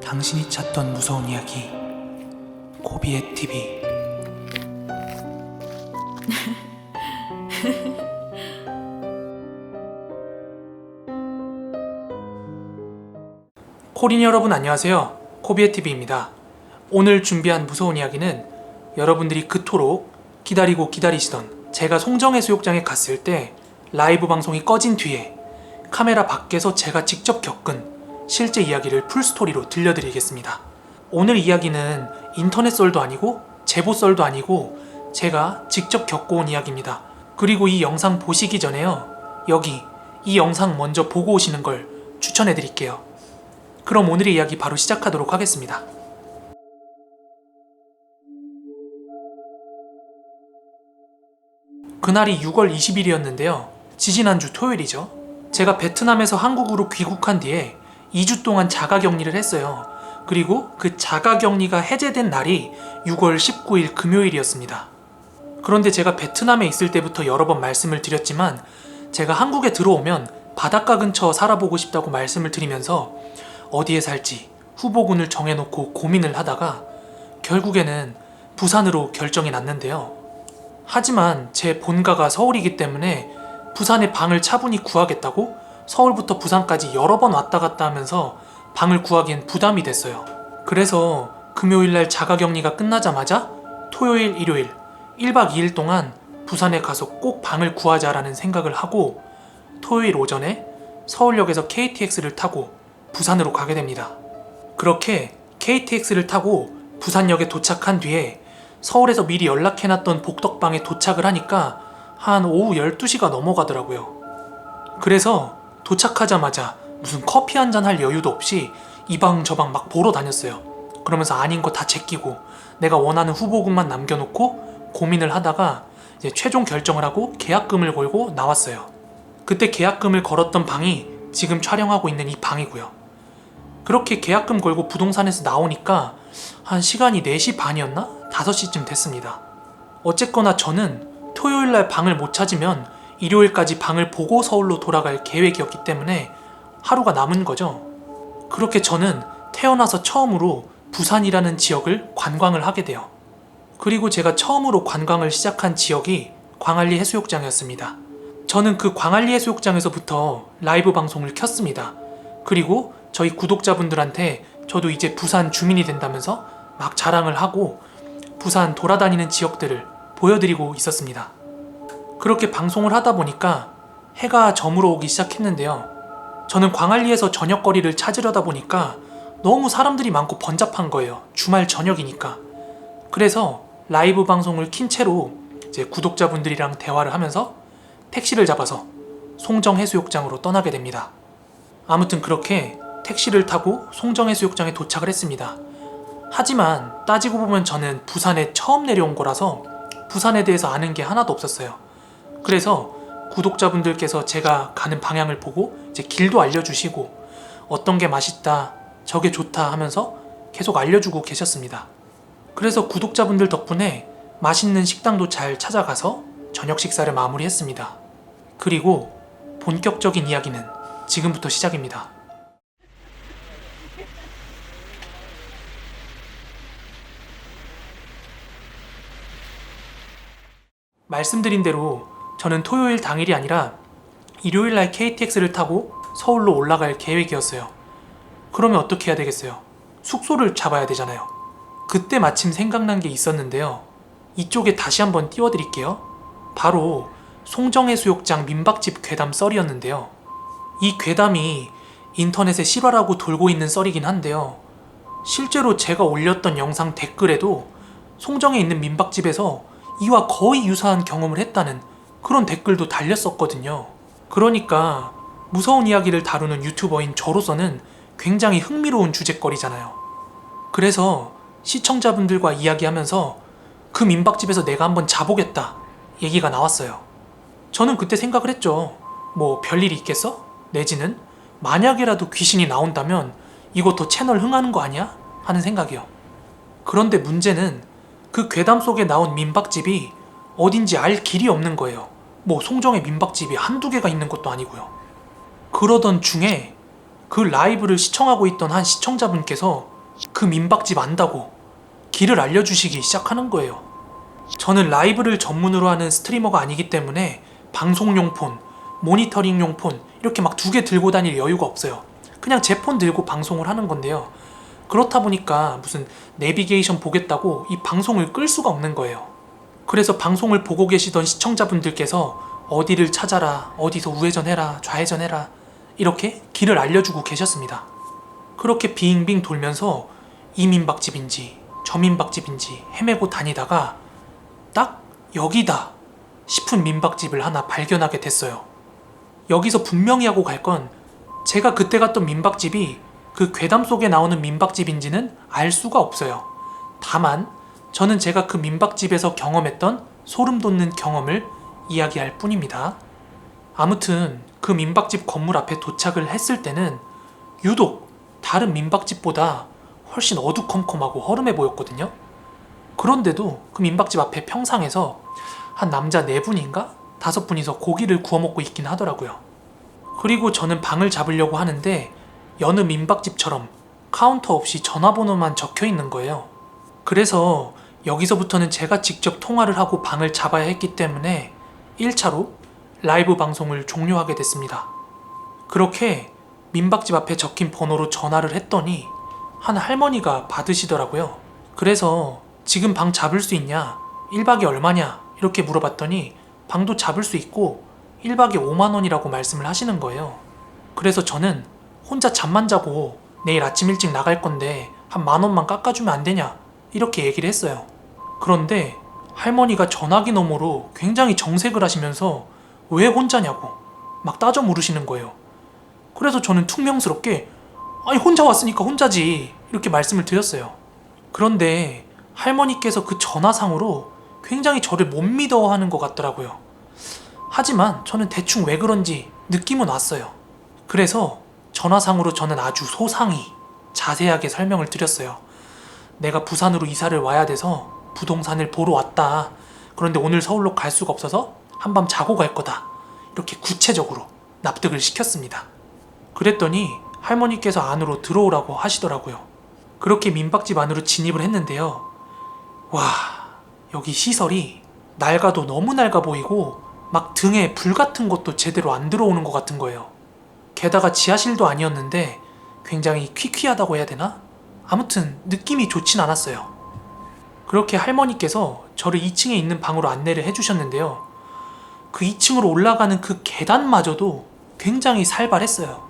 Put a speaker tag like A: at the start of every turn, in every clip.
A: 당신이 찾던 무서운 이야기 고비의 TV. 코린 여러분 안녕하세요. 코비의 TV입니다. 오늘 준비한 무서운 이야기는 여러분들이 그토록 기다리고 기다리시던 제가 송정해수욕장에 갔을 때 라이브 방송이 꺼진 뒤에 카메라 밖에서 제가 직접 겪은 실제 이야기를 풀스토리로 들려드리겠습니다. 오늘 이야기는 인터넷 썰도 아니고 제보 썰도 아니고 제가 직접 겪어온 이야기입니다. 그리고 이 영상 보시기 전에요, 여기 이 영상 먼저 보고 오시는 걸 추천해드릴게요. 그럼 오늘의 이야기 바로 시작하도록 하겠습니다. 그날이 6월 20일이었는데요. 지지난주 토요일이죠. 제가 베트남에서 한국으로 귀국한 뒤에 2주 동안 자가격리를 했어요. 그리고 그 자가격리가 해제된 날이 6월 19일 금요일이었습니다. 그런데 제가 베트남에 있을 때부터 여러 번 말씀을 드렸지만 제가 한국에 들어오면 바닷가 근처 살아보고 싶다고 말씀을 드리면서 어디에 살지 후보군을 정해놓고 고민을 하다가 결국에는 부산으로 결정이 났는데요. 하지만 제 본가가 서울이기 때문에 부산에 방을 차분히 구하겠다고 서울부터 부산까지 여러 번 왔다 갔다 하면서 방을 구하기엔 부담이 됐어요. 그래서 금요일날 자가격리가 끝나자마자 토요일, 일요일 1박 2일 동안 부산에 가서 꼭 방을 구하자라는 생각을 하고 토요일 오전에 서울역에서 KTX를 타고 부산으로 가게 됩니다. 그렇게 KTX를 타고 부산역에 도착한 뒤에 서울에서 미리 연락해놨던 복덕방에 도착을 하니까 한 오후 12시가 넘어가더라고요. 그래서 도착하자마자 무슨 커피 한잔 할 여유도 없이 이 방 저 방 막 보러 다녔어요. 그러면서 아닌 거 다 제끼고 내가 원하는 후보군만 남겨놓고 고민을 하다가 이제 최종 결정을 하고 계약금을 걸고 나왔어요. 그때 계약금을 걸었던 방이 지금 촬영하고 있는 이 방이고요. 그렇게 계약금 걸고 부동산에서 나오니까 한 시간이 4시 반이었나? 5시쯤 됐습니다. 어쨌거나 저는 토요일날 방을 못 찾으면 일요일까지 방을 보고 서울로 돌아갈 계획이었기 때문에 하루가 남은 거죠. 그렇게 저는 태어나서 처음으로 부산이라는 지역을 관광을 하게 돼요. 그리고 제가 처음으로 관광을 시작한 지역이 광안리 해수욕장이었습니다. 저는 그 광안리 해수욕장에서부터 라이브 방송을 켰습니다. 그리고 저희 구독자분들한테 저도 이제 부산 주민이 된다면서 막 자랑을 하고 부산 돌아다니는 지역들을 보여드리고 있었습니다. 그렇게 방송을 하다 보니까 해가 저물어 오기 시작했는데요. 저는 광안리에서 저녁거리를 찾으려다 보니까 너무 사람들이 많고 번잡한 거예요. 주말 저녁이니까. 그래서 라이브 방송을 킨 채로 이제 구독자분들이랑 대화를 하면서 택시를 잡아서 송정해수욕장으로 떠나게 됩니다. 아무튼 그렇게 택시를 타고 송정해수욕장에 도착을 했습니다. 하지만 따지고 보면 저는 부산에 처음 내려온 거라서 부산에 대해서 아는 게 하나도 없었어요. 그래서 구독자분들께서 제가 가는 방향을 보고 이제 길도 알려주시고 어떤 게 맛있다, 저게 좋다 하면서 계속 알려주고 계셨습니다. 그래서 구독자분들 덕분에 맛있는 식당도 잘 찾아가서 저녁 식사를 마무리했습니다. 그리고 본격적인 이야기는 지금부터 시작입니다. 말씀드린 대로 저는 토요일 당일이 아니라 일요일날 KTX를 타고 서울로 올라갈 계획이었어요. 그러면 어떻게 해야 되겠어요? 숙소를 잡아야 되잖아요. 그때 마침 생각난 게 있었는데요. 이쪽에 다시 한번 띄워드릴게요. 바로 송정해수욕장 민박집 괴담 썰이었는데요. 이 괴담이 인터넷에 실화라고 돌고 있는 썰이긴 한데요. 실제로 제가 올렸던 영상 댓글에도 송정에 있는 민박집에서 이와 거의 유사한 경험을 했다는 그런 댓글도 달렸었거든요. 그러니까 무서운 이야기를 다루는 유튜버인 저로서는 굉장히 흥미로운 주제거리잖아요. 그래서 시청자분들과 이야기하면서 그 민박집에서 내가 한번 자보겠다 얘기가 나왔어요. 저는 그때 생각을 했죠. 뭐 별일이 있겠어? 내지는 만약에라도 귀신이 나온다면 이거 더 채널 흥하는 거 아니야? 하는 생각이요. 그런데 문제는 그 괴담 속에 나온 민박집이 어딘지 알 길이 없는 거예요. 뭐 송정에 민박집이 한두 개가 있는 것도 아니고요. 그러던 중에 그 라이브를 시청하고 있던 한 시청자분께서 그 민박집 안다고 길을 알려주시기 시작하는 거예요. 저는 라이브를 전문으로 하는 스트리머가 아니기 때문에 방송용 폰, 모니터링용 폰 이렇게 막 2개 들고 다닐 여유가 없어요. 그냥 제 폰 들고 방송을 하는 건데요. 그렇다 보니까 무슨 내비게이션 보겠다고 이 방송을 끌 수가 없는 거예요. 그래서 방송을 보고 계시던 시청자분들께서 어디를 찾아라, 어디서 우회전해라, 좌회전해라 이렇게 길을 알려주고 계셨습니다. 그렇게 빙빙 돌면서 이 민박집인지 저 민박집인지 헤매고 다니다가 딱 여기다 싶은 민박집을 하나 발견하게 됐어요. 여기서 분명히 하고 갈 건 제가 그때 갔던 민박집이 그 괴담 속에 나오는 민박집인지는 알 수가 없어요. 다만 저는 제가 그 민박집에서 경험했던 소름 돋는 경험을 이야기할 뿐입니다. 아무튼 그 민박집 건물 앞에 도착을 했을 때는 유독 다른 민박집보다 훨씬 어두컴컴하고 허름해 보였거든요. 그런데도 그 민박집 앞에 평상에서 한 남자 4분인가? 5분이서 고기를 구워 먹고 있긴 하더라고요. 그리고 저는 방을 잡으려고 하는데 여느 민박집처럼 카운터 없이 전화번호만 적혀 있는 거예요. 그래서 여기서부터는 제가 직접 통화를 하고 방을 잡아야 했기 때문에 1차로 라이브 방송을 종료하게 됐습니다. 그렇게 민박집 앞에 적힌 번호로 전화를 했더니 한 할머니가 받으시더라고요. 그래서 지금 방 잡을 수 있냐? 1박에 얼마냐? 이렇게 물어봤더니 방도 잡을 수 있고 1박에 5만 원이라고 말씀을 하시는 거예요. 그래서 저는 혼자 잠만 자고 내일 아침 일찍 나갈 건데 한 10,000원만 깎아주면 안 되냐? 이렇게 얘기를 했어요. 그런데 할머니가 전화기 너머로 굉장히 정색을 하시면서 왜 혼자냐고 막 따져 물으시는 거예요. 그래서 저는 퉁명스럽게 아니 혼자 왔으니까 혼자지 이렇게 말씀을 드렸어요. 그런데 할머니께서 그 전화상으로 굉장히 저를 못 믿어하는 것 같더라고요. 하지만 저는 대충 왜 그런지 느낌은 왔어요. 그래서 전화상으로 저는 아주 소상히 자세하게 설명을 드렸어요. 내가 부산으로 이사를 와야 돼서 부동산을 보러 왔다. 그런데 오늘 서울로 갈 수가 없어서 한밤 자고 갈 거다. 이렇게 구체적으로 납득을 시켰습니다. 그랬더니 할머니께서 안으로 들어오라고 하시더라고요. 그렇게 민박집 안으로 진입을 했는데요. 와, 여기 시설이 낡아도 너무 낡아 보이고 막 등에 불 같은 것도 제대로 안 들어오는 것 같은 거예요. 게다가 지하실도 아니었는데 굉장히 퀴퀴하다고 해야 되나? 아무튼 느낌이 좋진 않았어요. 그렇게 할머니께서 저를 2층에 있는 방으로 안내를 해주셨는데요. 그 2층으로 올라가는 그 계단마저도 굉장히 살벌했어요.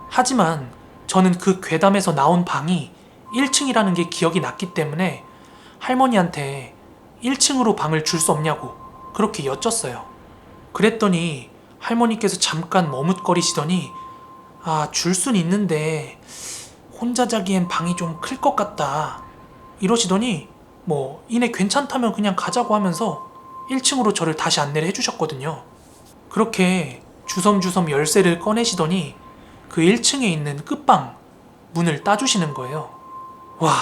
A: 하지만 저는 그 괴담에서 나온 방이 1층이라는 게 기억이 났기 때문에 할머니한테 1층으로 방을 줄 수 없냐고 그렇게 여쭸어요. 그랬더니 할머니께서 잠깐 머뭇거리시더니 줄 순 있는데 혼자 자기엔 방이 좀 클 것 같다 이러시더니 이내 괜찮다면 그냥 가자고 하면서 1층으로 저를 다시 안내를 해주셨거든요. 그렇게 주섬주섬 열쇠를 꺼내시더니 그 1층에 있는 끝방 문을 따주시는 거예요. 와,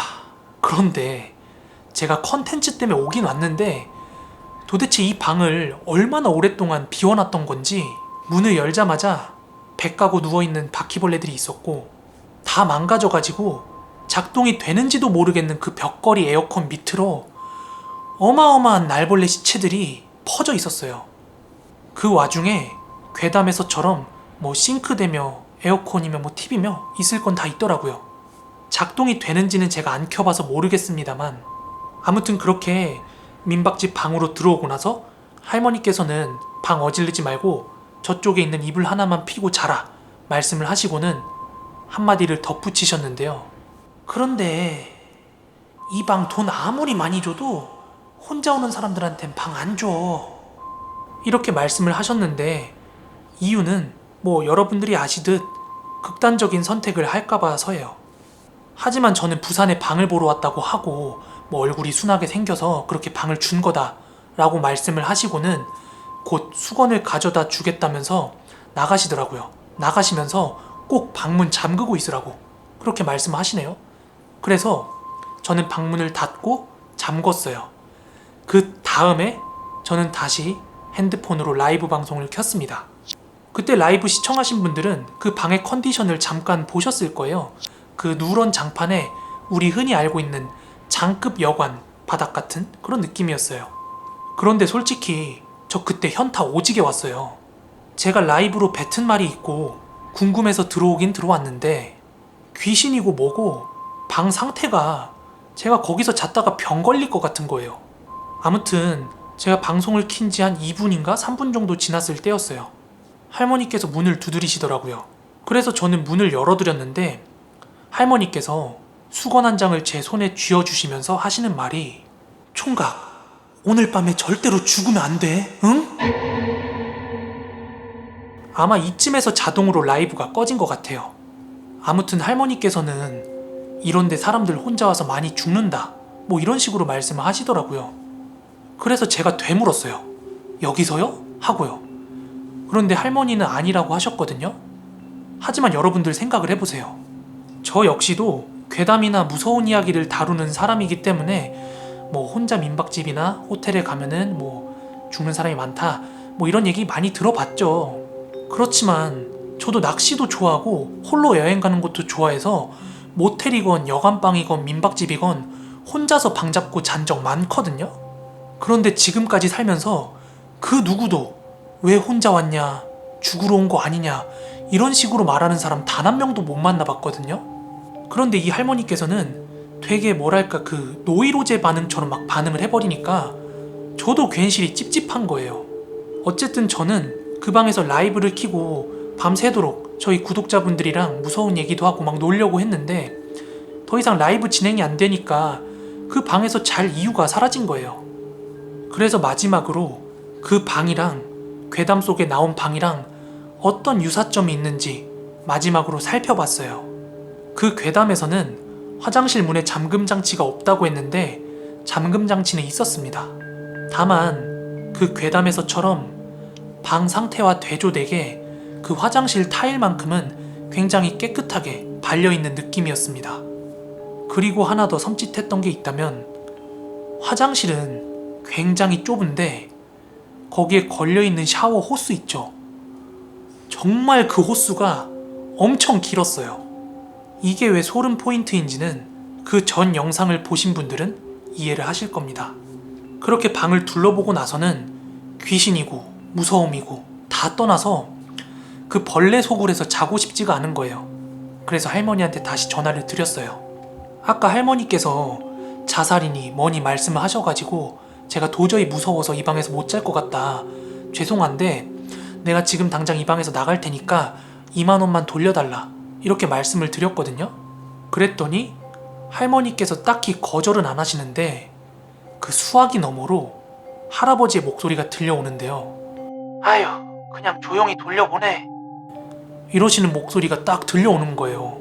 A: 그런데 제가 컨텐츠 때문에 오긴 왔는데 도대체 이 방을 얼마나 오랫동안 비워놨던 건지 문을 열자마자 배 까고 누워있는 바퀴벌레들이 있었고 다 망가져가지고 작동이 되는지도 모르겠는 그 벽걸이 에어컨 밑으로 어마어마한 날벌레 시체들이 퍼져 있었어요. 그 와중에 괴담에서처럼 싱크대며 에어컨이며 TV며 있을 건 다 있더라고요. 작동이 되는지는 제가 안 켜봐서 모르겠습니다만 아무튼 그렇게 민박집 방으로 들어오고 나서 할머니께서는 방 어질르지 말고 저쪽에 있는 이불 하나만 피고 자라 말씀을 하시고는 한마디를 덧붙이셨는데요. 그런데 이 방 돈 아무리 많이 줘도 혼자 오는 사람들한텐 방 안 줘. 이렇게 말씀을 하셨는데 이유는 여러분들이 아시듯 극단적인 선택을 할까봐서예요. 하지만 저는 부산에 방을 보러 왔다고 하고 얼굴이 순하게 생겨서 그렇게 방을 준 거다 라고 말씀을 하시고는 곧 수건을 가져다 주겠다면서 나가시더라고요. 나가시면서 꼭 방문 잠그고 있으라고 그렇게 말씀하시네요. 그래서 저는 방문을 닫고 잠궜어요. 그 다음에 저는 다시 핸드폰으로 라이브 방송을 켰습니다. 그때 라이브 시청하신 분들은 그 방의 컨디션을 잠깐 보셨을 거예요. 그 누런 장판에 우리 흔히 알고 있는 장급 여관 바닥 같은 그런 느낌이었어요. 그런데 솔직히 저 그때 현타 오지게 왔어요. 제가 라이브로 뱉은 말이 있고 궁금해서 들어오긴 들어왔는데 귀신이고 뭐고 방 상태가 제가 거기서 잤다가 병 걸릴 것 같은 거예요. 아무튼 제가 방송을 킨 지 한 2분인가 3분 정도 지났을 때였어요. 할머니께서 문을 두드리시더라고요. 그래서 저는 문을 열어드렸는데 할머니께서 수건 한 장을 제 손에 쥐어주시면서 하시는 말이 총각, 오늘 밤에 절대로 죽으면 안 돼, 응? 아마 이쯤에서 자동으로 라이브가 꺼진 것 같아요. 아무튼 할머니께서는 이런데 사람들 혼자 와서 많이 죽는다 뭐 이런 식으로 말씀을 하시더라고요. 그래서 제가 되물었어요. 여기서요? 하고요. 그런데 할머니는 아니라고 하셨거든요. 하지만 여러분들 생각을 해보세요. 저 역시도 괴담이나 무서운 이야기를 다루는 사람이기 때문에 뭐 혼자 민박집이나 호텔에 가면은 뭐 죽는 사람이 많다 뭐 이런 얘기 많이 들어봤죠. 그렇지만 저도 낚시도 좋아하고 홀로 여행 가는 것도 좋아해서 모텔이건 여관방이건 민박집이건 혼자서 방 잡고 잔 적 많거든요. 그런데 지금까지 살면서 그 누구도 왜 혼자 왔냐, 죽으러 온 거 아니냐 이런 식으로 말하는 사람 단 한 명도 못 만나봤거든요. 그런데 이 할머니께서는 되게 뭐랄까 그 노이로제 반응처럼 막 반응을 해버리니까 저도 괜시리 찝찝한 거예요. 어쨌든 저는 그 방에서 라이브를 켜고 밤새도록 저희 구독자분들이랑 무서운 얘기도 하고 막 놀려고 했는데 더 이상 라이브 진행이 안 되니까 그 방에서 잘 이유가 사라진 거예요. 그래서 마지막으로 그 방이랑 괴담 속에 나온 방이랑 어떤 유사점이 있는지 마지막으로 살펴봤어요. 그 괴담에서는 화장실 문에 잠금 장치가 없다고 했는데 잠금 장치는 있었습니다. 다만 그 괴담에서처럼 방 상태와 대조되게 그 화장실 타일만큼은 굉장히 깨끗하게 발려있는 느낌이었습니다. 그리고 하나 더 섬찟했던 게 있다면 화장실은 굉장히 좁은데 거기에 걸려있는 샤워 호스 있죠. 정말 그 호스가 엄청 길었어요. 이게 왜 소름 포인트인지는 그 전 영상을 보신 분들은 이해를 하실 겁니다. 그렇게 방을 둘러보고 나서는 귀신이고 무서움이고 다 떠나서 그 벌레 소굴에서 자고 싶지가 않은 거예요. 그래서 할머니한테 다시 전화를 드렸어요. 아까 할머니께서 자살이니 뭐니 말씀을 하셔가지고 제가 도저히 무서워서 이 방에서 못 잘 것 같다. 죄송한데 내가 지금 당장 이 방에서 나갈 테니까 2만 원만 돌려달라. 이렇게 말씀을 드렸거든요. 그랬더니 할머니께서 딱히 거절은 안 하시는데 그 수화기 너머로 할아버지의 목소리가 들려오는데요. 아유, 그냥 조용히 돌려보내. 이러시는 목소리가 딱 들려오는 거예요.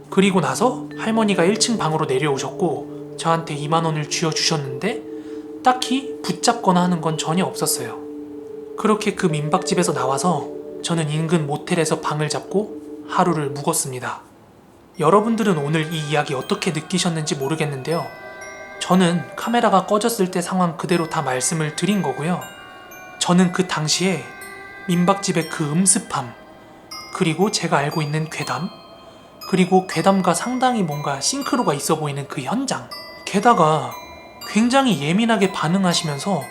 A: 그리고 나서 할머니가 1층 방으로 내려오셨고 저한테 2만 원을 쥐어주셨는데 딱히 붙잡거나 하는 건 전혀 없었어요. 그렇게 그 민박집에서 나와서 저는 인근 모텔에서 방을 잡고 하루를 묵었습니다. 여러분들은 오늘 이 이야기 어떻게 느끼셨는지 모르겠는데요. 저는 카메라가 꺼졌을 때 상황 그대로 다 말씀을 드린 거고요. 저는 그 당시에 민박집의 그 음습함, 그리고 제가 알고 있는 괴담, 그리고 괴담과 상당히 뭔가 싱크로가 있어 보이는 그 현장, 게다가 굉장히 예민하게 반응하시면서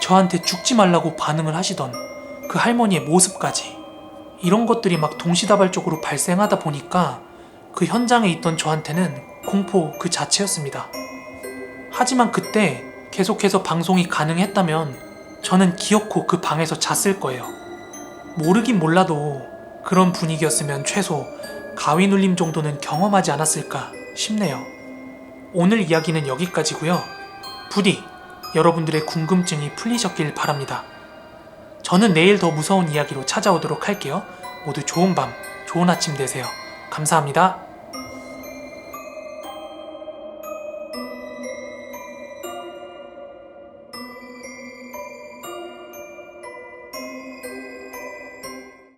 A: 저한테 죽지 말라고 반응을 하시던 그 할머니의 모습까지, 이런 것들이 막 동시다발적으로 발생하다 보니까 그 현장에 있던 저한테는 공포 그 자체였습니다. 하지만 그때 계속해서 방송이 가능했다면 저는 기어코 그 방에서 잤을 거예요. 모르긴 몰라도 그런 분위기였으면 최소 가위 눌림 정도는 경험하지 않았을까 싶네요. 오늘 이야기는 여기까지고요. 부디 여러분들의 궁금증이 풀리셨길 바랍니다. 저는 내일 더 무서운 이야기로 찾아오도록 할게요. 모두 좋은 밤, 좋은 아침 되세요. 감사합니다.